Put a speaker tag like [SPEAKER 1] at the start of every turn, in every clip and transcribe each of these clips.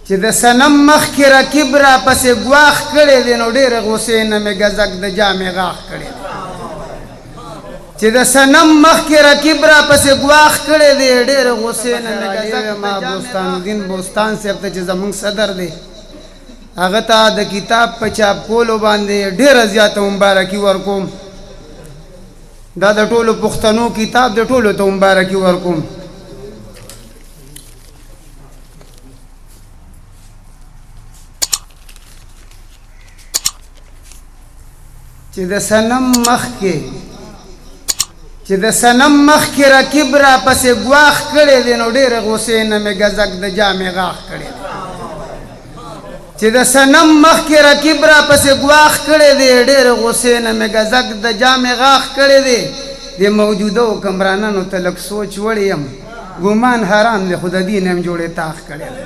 [SPEAKER 1] چې د صنم مخ کې رکیب را پسې ګواښ کړی دی نو ډېرې غوسې نه مې ګزک د جامې غاښ کړی دی چې د صنم مخ کې رکیب را پسې ګواښ کړی دی ډېرې غوسې نه مې ګزک ما بوستان الدین بوستان صاحب ته چې زموږ صدر دی هغه ته د کتاب په چاپ کولو باندې ډېره زیاته مبارکي ورکوم دا د ټولو پښتنو کتاب د ټولو ته مبارکي ورکوم چې د صنم مخ کې رکیب را پسې ګواښ کړی دی نو ډېرې غوسې نه مې ګزک د جامې غاښ کړی دی چې د صنم مخ کې رکیب را پسې ګواښ کړی دی ډېرې غوسې نه مې ګزک د جامې غاښ کړی دی د موجوده حکمرانانو ته لږ سوچ وړی یم ګمان حرام دی خو د دین هم جوړې تاخ کړی دی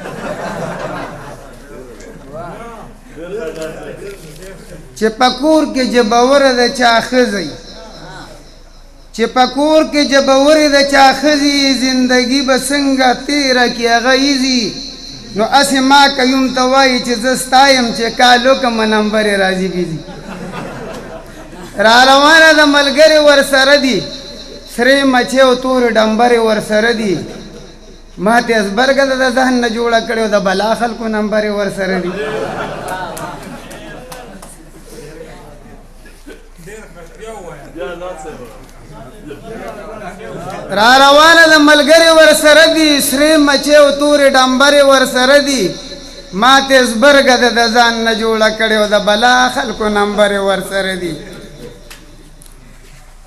[SPEAKER 1] چې په کور کې جبوره د چا ښځی چې په کور کې جبورې د چا ښځي زندګي به څنګه تېره کړي هغه ایزي نو هسې ما قیوم ته وایي چې زه ستا یم چې کال وکړمه نمبرې راځي بيزي را روانه د ملګرې ورسره دي سرې مچې او تورې ډمبرې ورسره دي ما ته ازبرګه د ذهن نه جوړه کړې او د بلا خلکو نمبرې ورسره دي را روانه د ملګرې ورسره دي سرې مچې او تورې ډمبرې ورسره دي ما ته ازبرګه د ځان نه جوړه کړې او د بلا خلکو نمبرې ورسره دي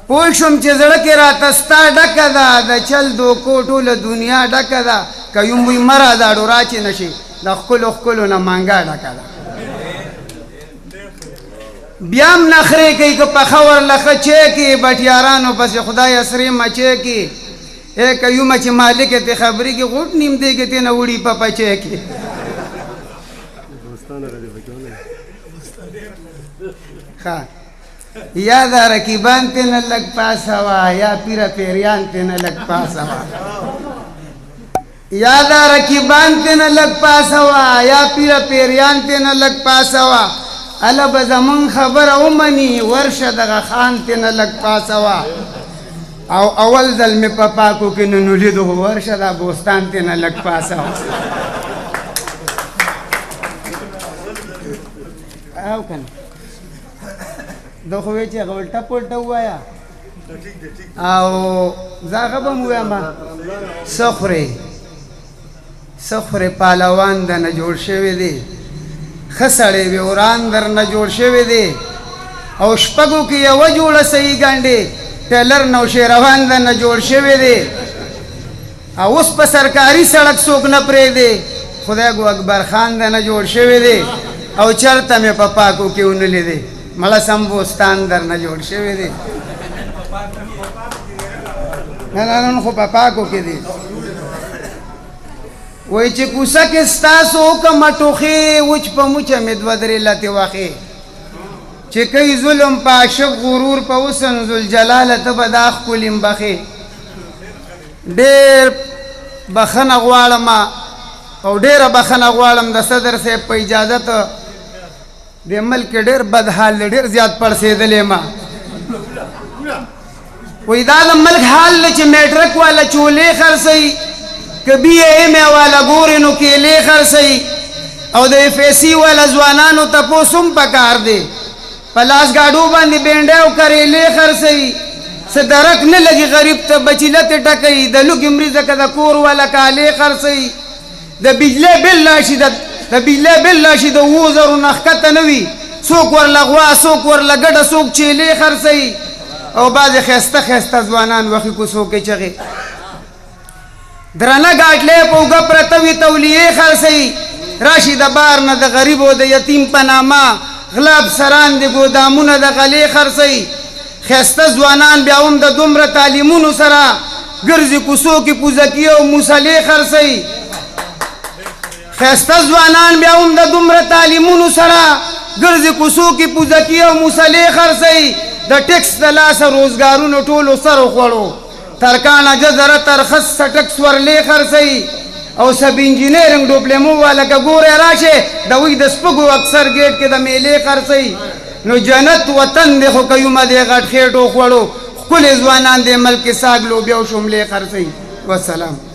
[SPEAKER 1] پوه شوم چې زړه کې راته ستا ډکه ده د چل دوکو ټوله دنیا ډکه ده که یوم وي مره دا ډورا چې نشي د ښکلو نه مانګه ډکه ده بیا هم نخرې کوي که پخه ورله ښه چی کړي بټیارانو پسې خدای سرې مچې کړي ای که یومه چې مالک یې ته خبرې کې غوټ نیم دی کې تېنه وړي په پچې کې ښه یا دا رقیبان تېنه لږ پاسه وه یا پیره پیریان تېنه لږ پاسه وه یا دا رقیبان تېنه لږ پاسه وه یا پیره پیریان تېنه لږ پاسه وه الا به زمون خبره ومني ورشه دغه خان تېنه لږ پاسه وه او اول ځل مې په پاکو کې نن ولیدو ورشه دا بوستان تېنه لږ پاسه وه او که نه ده خو وایي چې هغه الټه پلټه ووایه او زه هغه به م ووایم څه خورې پهلوان درنه جوړ شوی دی ښه سړی وي وران درنه جوړ شوی دی او شپږو کې یوه جوړه صحیح ګنډې ټیلر نوشیروان درنه جوړ شوی دی او اوس په سرکاري سړک څوک نه پرېږدي خدای ګو اکبر خان درنه جوړ شوی دی او چرته مې په پاکو کې ونه لیدې مړه سم بوستان درنه جوړ شوی دی نه نن خو په پاکو کې دی وای چې کوڅه کې ستاسو حکم ټوخې وچ په موچه مې دوه درې لتې واخې چې کوي ظلم په عاشق غرور په حسن ذوالجلاله ته به دا ښکلي مبخې ډېر بخښنه غواړم او ډېره بخښنه غواړم د صدر صاحب په اجازت د ملک ډېر بد حال دی ډېر زیات پړسېدلی ما وایي دا د ملک حال دی چې میټرک والا چولې خرڅوي که بی ایم والا ګورې نو کیلې خرڅوي او د اف ایس سی والا ځوانانو تپوس هم پکار دی په لاس ګاډو باندې بینډۍ او کریلې خرڅوي څه درک نه لګي غریب ته بچي لتې ټکوي د لوږې مریضه که د کور والا کالې خرڅوي د بجلۍ بل راشي د 2000 نه ښکته نه وي څوک ورله غوا څوک ورله ګډه څوک چیلې خرڅوي او بعضې ښایسته ځوانان وښي کوڅو کې چغې درنه ګاټلې په اوږه پرته وي تولیې خرڅوي راشي د بار نه د غریب او د یتیم په نامه غلا افسران د ګودامونه د غلې خرڅوي ښایسته ځوانان بیا هم د دومره تعلیمونو سره ګرځي کوڅو کې پوزکي او موسلې خرڅوي ښایسته ځوانان بیا هم د دومره تعلیمونو سره ګرځي کوڅو کې پوزکي او موسلې خرڅوي د ټیکس د لاسه روزګارونو ټولو سر وخوړو ترکان جزره ترخص سټک سورلې خرڅي او سب انجینیرنګ ډوپلیمو والا که ګوره راشه د وی د سپګو اکثر گیټ کې د میلې خرڅي نو جنت وطن دی خو کيومه دی غټ خېټو خوړو خپل ځوانان د ملک ساګ لوبیا او شملې خرڅي والسلام